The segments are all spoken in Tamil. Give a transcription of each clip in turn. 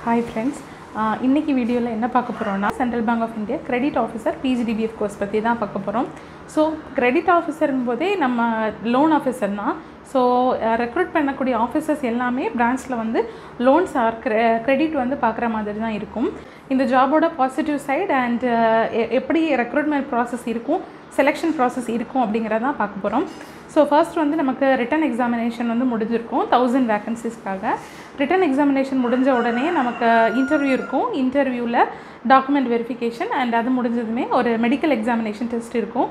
Hi friends, இன்னைக்கு வீடியோவில் என்ன பார்க்க போகிறோம்னா Central Bank of India credit officer PGDBF course பற்றி தான் பார்க்க போகிறோம். ஸோ கிரெடிட் ஆஃபீஸருங்கும் போதே நம்ம லோன் ஆஃபீஸர் தான். ஸோ ரெக்ரூட் பண்ணக்கூடிய ஆஃபீஸர்ஸ் எல்லாமே பிரான்ச்சில் வந்து லோன்ஸ் ஆர் கிரெடிட் வந்து பார்க்குற மாதிரி தான் இருக்கும். இந்த ஜாபோட பாசிட்டிவ் சைடு அண்ட் எப்படி ரெக்ரூட்மெண்ட் ப்ராசஸ் இருக்கும், செலெக்ஷன் ப்ராசஸ் இருக்கும் அப்படிங்கிறதான் பார்க்க போகிறோம். ஸோ ஃபர்ஸ்ட் வந்து நமக்கு ரிட்டன் எக்ஸாமினேஷன் வந்து முடிஞ்சிருக்கும் 1000 வேக்கன்சிஸ்க்காக. ரிட்டன் எக்ஸாமினேஷன் முடிஞ்ச உடனே நமக்கு இன்டர்வியூ இருக்கும். இன்டர்வியூவில் டாக்குமெண்ட் வெரிஃபிகேஷன் அண்ட் அது முடிஞ்சதுமே ஒரு மெடிக்கல் எக்ஸாமினேஷன் டெஸ்ட் இருக்கும்.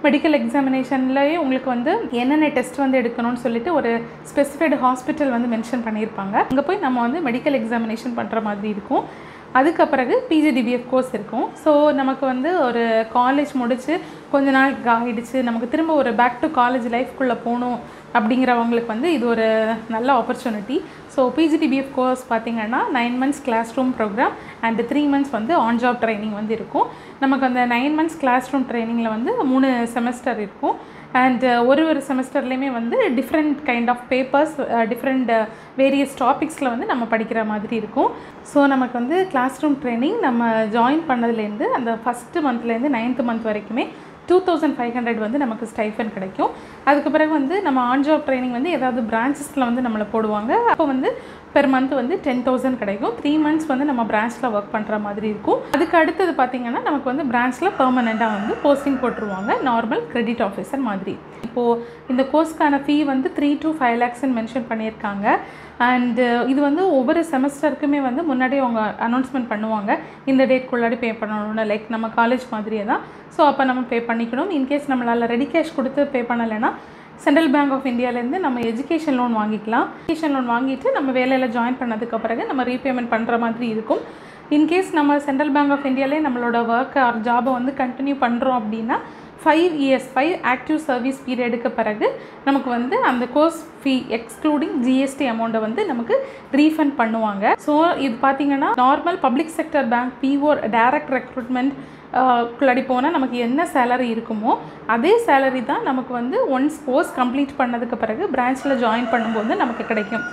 மெடிக்கல் எக்ஸாமினேஷன்லேயே உங்களுக்கு வந்து என்னென்ன டெஸ்ட் வந்து எடுக்கணும்னு சொல்லிட்டு ஒரு ஸ்பெசிஃபைடு ஹாஸ்பிட்டல் வந்து மென்ஷன் பண்ணியிருப்பாங்க. அங்கே போய் நம்ம வந்து மெடிக்கல் எக்ஸாமினேஷன் பண்ணுற மாதிரி இருக்கும். அதுக்கு பிறகு பிஜிடிபிஎஃப் கோர்ஸ் இருக்கும். ஸோ நமக்கு வந்து ஒரு காலேஜ் முடித்து கொஞ்ச நாள் ஆகிடுச்சு, நமக்கு திரும்ப ஒரு பேக் டு காலேஜ் லைஃப்குள்ளே போகணும் அப்படிங்கிறவங்களுக்கு வந்து இது ஒரு நல்ல ஆப்பர்ச்சுனிட்டி. ஸோ பிஜிடிபிஎஃப் கோர்ஸ் பார்த்திங்கன்னா 9 months class room program and 3 months வந்து ஆன் ஜாப் ட்ரைனிங் வந்து இருக்கும். நமக்கு அந்த 9 months கிளாஸ் ரூம் ட்ரைனிங்கில் வந்து 3 செமஸ்டர் இருக்கும். அண்ட் ஒரு செமஸ்டர்லேயுமே வந்து different kind of papers, different various டாபிக்ஸில் வந்து நம்ம படிக்கிற மாதிரி இருக்கும். ஸோ நமக்கு வந்து கிளாஸ் ரூம் ட்ரைனிங் நம்ம ஜாயின் பண்ணதுலேருந்து அந்த ஃபஸ்ட்டு மந்த்லேருந்து 9th month வரைக்குமே 2500 வந்து நமக்கு ஸ்டைஃபன் கிடைக்கும். அதுக்கு பிறகு வந்து நம்ம ஆன் ஜாப் ட்ரைனிங் வந்து ஏதாவது பிரான்ச்சஸில் வந்து நம்மளை போடுவாங்க. அப்போ வந்து பெர் மந்த் வந்து 10,000 கிடைக்கும். 3 months வந்து நம்ம பிரான்ச்சில் ஒர்க் பண்ணுற மாதிரி இருக்கும். அதுக்கு அடுத்தது பார்த்திங்கன்னா நமக்கு வந்து பிரான்ச்சில் பெர்மனெண்ட்டாக வந்து போஸ்டிங் போட்டுருவாங்க, நார்மல் கிரெடிட் ஆஃபீஸர் மாதிரி. இப்போது இந்த கோர்ஸ்க்கான ஃபீ வந்து 3 to 5 lakhs மென்ஷன் பண்ணியிருக்காங்க. அண்டு இது வந்து ஒவ்வொரு செமஸ்டருக்குமே வந்து முன்னாடியே அவங்க அனௌன்ஸ்மெண்ட் பண்ணுவாங்க, இந்த டேட்குள்ளாடி பே பண்ணணும்னு. லைக் நம்ம காலேஜ் மாதிரியே தான். ஸோ அப்போ நம்ம பே பண்ணிக்கணும். இன்கேஸ் நம்மளால் ரெடி கேஷ் கொடுத்து பே பண்ணலைன்னா சென்ட்ரல் பேங்க் ஆஃப் இந்தியாவிலேருந்து நம்ம எஜுகேஷன் லோன் வாங்கிக்கலாம். எஜுகேஷன் லோன் வாங்கிட்டு நம்ம வேலையில் ஜாயின் பண்ணதுக்கு பிறகு நம்ம ரீபேமெண்ட் பண்ணுற மாதிரி இருக்கும். இன்கேஸ் நம்ம சென்ட்ரல் பேங்க் ஆஃப் இந்தியாவிலே நம்மளோட ஒர்க் ஆர் ஜாபை வந்து கண்டினியூ பண்ணுறோம் அப்படின்னா 5 ஆக்டிவ் சர்வீஸ் பீரியடுக்கு பிறகு நமக்கு வந்து அந்த கோர்ஸ் ஃபீ எக்ஸ்க்ளூடிங் ஜிஎஸ்டி அமௌண்ட்டை வந்து நமக்கு ரீஃபண்ட் பண்ணுவாங்க. ஸோ இது பார்த்திங்கன்னா normal public sector bank PO direct recruitment குள்ளாடி போனால் நமக்கு என்ன சேலரி இருக்குமோ அதே சேலரி தான் நமக்கு வந்து ஒன்ஸ் கோர்ஸ் கம்ப்ளீட் பண்ணதுக்கு பிறகு பிரான்ச்சில் ஜாயின் பண்ணும்போது நமக்கு கிடைக்கும்.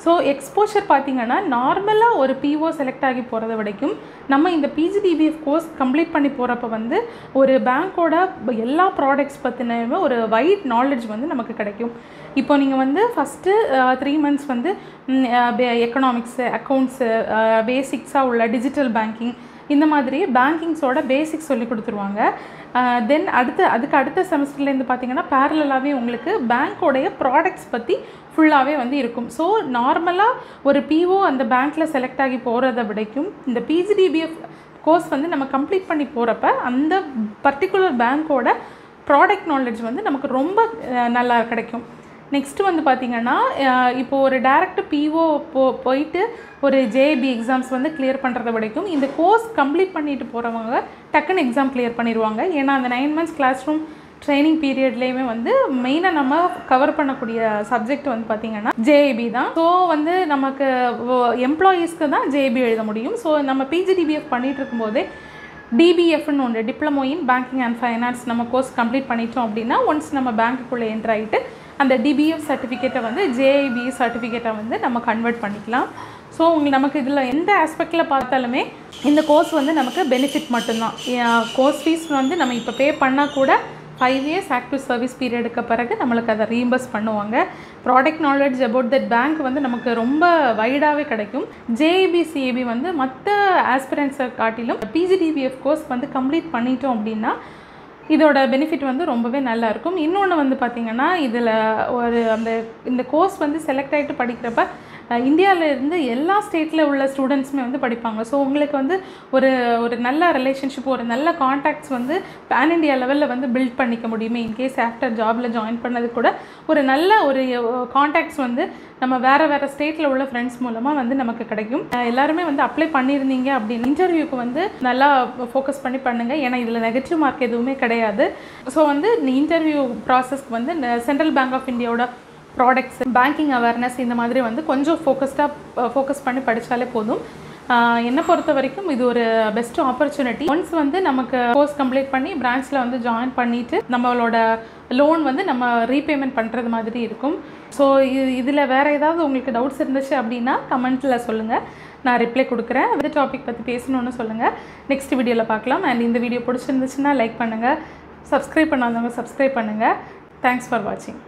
ஸோ எக்ஸ்போஷர் பார்த்திங்கன்னா நார்மலாக ஒரு பிஓ செலக்ட் ஆகி போகிறத வரைக்கும் நம்ம இந்த பிஜிடிபிஎஃப் கோர்ஸ் கம்ப்ளீட் பண்ணி போகிறப்ப வந்து ஒரு பேங்க்கோட எல்லா ப்ராடக்ட்ஸ் பற்றின ஒரு வைட் நாலேஜ் வந்து நமக்கு கிடைக்கும். இப்போ நீங்கள் வந்து ஃபஸ்ட்டு 3 months வந்து எக்கனாமிக்ஸு, அக்கௌண்ட்ஸு, பேசிக்ஸாக உள்ள டிஜிட்டல் பேங்கிங், இந்த மாதிரி பேங்கிங்ஸோட பேசிக்ஸ் சொல்லி கொடுத்துருவாங்க. தென் அதுக்கு அடுத்த செமஸ்டர்லேருந்து பார்த்திங்கன்னா பேரலாகவே உங்களுக்கு பேங்க்கோடைய ப்ராடக்ட்ஸ் பற்றி ஃபுல்லாகவே வந்து இருக்கும். ஸோ நார்மலாக ஒரு பிஓ அந்த பேங்க்கில் செலக்ட் ஆகி போகிறத விடைக்கும் இந்த பிஜிடிபிஎஃப் கோர்ஸ் வந்து நம்ம கம்ப்ளீட் பண்ணி போகிறப்ப அந்த பர்டிகுலர் பேங்க்கோட ப்ராடக்ட் நாலேஜ் வந்து நமக்கு ரொம்ப நல்லா கிடைக்கும். நெக்ஸ்ட்டு வந்து பார்த்திங்கன்னா இப்போது ஒரு டைரக்ட் பிஓ போயிட்டு ஒரு ஜேஏபி எக்ஸாம்ஸ் வந்து கிளியர் பண்ணுறத வரைக்கும் இந்த கோர்ஸ் கம்ப்ளீட் பண்ணிட்டு போகிறவங்க டக்குன்னு எக்ஸாம் கிளியர் பண்ணிடுவாங்க. ஏன்னா அந்த 9 months கிளாஸ் ரூம் ட்ரைனிங் பீரியட்லேயுமே வந்து மெயினாக நம்ம கவர் பண்ணக்கூடிய சப்ஜெக்ட் வந்து பார்த்திங்கன்னா ஜேஏபி தான். ஸோ வந்து நமக்கு எம்ப்ளாயீஸ்க்கு தான் ஜேஏபி எழுத முடியும். ஸோ நம்ம பிஜிடிபிஎஃப் பண்ணிகிட்டு இருக்கும்போதே டிபிஎஃப்னு ஒன்று, diploma in banking and finance நம்ம கோர்ஸ் கம்ப்ளீட் பண்ணிட்டோம் அப்படின்னா ஒன்ஸ் நம்ம பேங்க்குள்ளே என்ட்ரு ஆகிட்டு அந்த டிபிஎஃப் சர்டிஃபிகேட்டை வந்து ஜேஐபி சர்டிஃபிகேட்டை வந்து நம்ம கன்வெர்ட் பண்ணிக்கலாம். ஸோ நமக்கு இதில் எந்த ஆஸ்பெக்டில் பார்த்தாலுமே இந்த கோர்ஸ் வந்து நமக்கு பெனிஃபிட் மட்டும்தான். கோர்ஸ் ஃபீஸ் வந்து நம்ம இப்போ பே பண்ணால் கூட 5 years ஆக்டிவ் சர்வீஸ் பீரியடுக்கு பிறகு நம்மளுக்கு அதை ரீம்பர்ஸ் பண்ணுவாங்க. Product knowledge about that bank வந்து நமக்கு ரொம்ப வைடாகவே கிடைக்கும். ஜேஏபி சிஏபி வந்து மற்ற ஆஸ்பிரன்ஸை காட்டிலும் பிஜிடிபிஎஃப் கோர்ஸ் வந்து கம்ப்ளீட் பண்ணிட்டோம் அப்படின்னா இதோட பெனிஃபிட் வந்து ரொம்பவே நல்லாயிருக்கும். இன்னொன்று வந்து பார்த்திங்கன்னா இதில் இந்த கோர்ஸ் வந்து செலக்ட் ஆகிட்டு படிக்கிறப்ப இந்தியாவிலேருந்து எல்லா ஸ்டேட்டில் உள்ள ஸ்டூடெண்ட்ஸுமே வந்து படிப்பாங்க. ஸோ உங்களுக்கு வந்து ஒரு நல்ல ரிலேஷன்ஷிப், ஒரு நல்ல கான்டாக்ட்ஸ் வந்து பேன் இண்டியா லெவலில் வந்து பில்ட் பண்ணிக்க முடியுமே. இன்கேஸ் ஆஃப்டர் ஜாபில் ஜாயின் பண்ணது கூட ஒரு நல்ல ஒரு கான்டாக்ட்ஸ் வந்து நம்ம வேறு ஸ்டேட்டில் உள்ள ஃப்ரெண்ட்ஸ் மூலமாக வந்து நமக்கு கிடைக்கும். எல்லாருமே வந்து அப்ளை பண்ணியிருந்தீங்க அப்படின்னு இன்டர்வியூக்கு வந்து நல்லா ஃபோக்கஸ் பண்ணி பண்ணுங்கள். ஏன்னா இதில் நெகட்டிவ் மார்க் எதுவுமே கிடையாது. ஸோ வந்து இன்டர்வியூ ப்ராசஸ்க்கு வந்து சென்ட்ரல் பேங்க் ஆஃப் இந்தியாவோட ப்ராடக்ட்ஸ், பேங்கிங் அவேர்னஸ் இந்த மாதிரி வந்து கொஞ்சம் ஃபோக்கஸ் பண்ணி படித்தாலே போதும். என்னை பொறுத்த வரைக்கும் இது ஒரு பெஸ்ட் ஆப்பர்ச்சுனிட்டி. ஒன்ஸ் வந்து நமக்கு கோர்ஸ் கம்ப்ளீட் பண்ணி பிரான்ச்சில் வந்து ஜாயின் பண்ணிவிட்டு நம்மளோட லோன் வந்து நம்ம ரீபேமெண்ட் பண்ணுறது மாதிரி இருக்கும். ஸோ இதில் வேறு ஏதாவது உங்களுக்கு டவுட்ஸ் இருந்துச்சு அப்படின்னா கமெண்ட்டில் சொல்லுங்கள். நான் ரிப்ளை கொடுக்குறேன். அந்த டாபிக் பற்றி பேசணுன்னு சொல்லுங்கள். நெக்ஸ்ட் வீடியோவில் பார்க்கலாம். அண்ட் இந்த வீடியோ பிடிச்சிருந்துச்சுன்னா லைக் பண்ணுங்கள். சப்ஸ்கிரைப் பண்ணாதவங்க சப்ஸ்கிரைப் பண்ணுங்கள். தேங்க்ஸ் ஃபார் வாட்சிங்.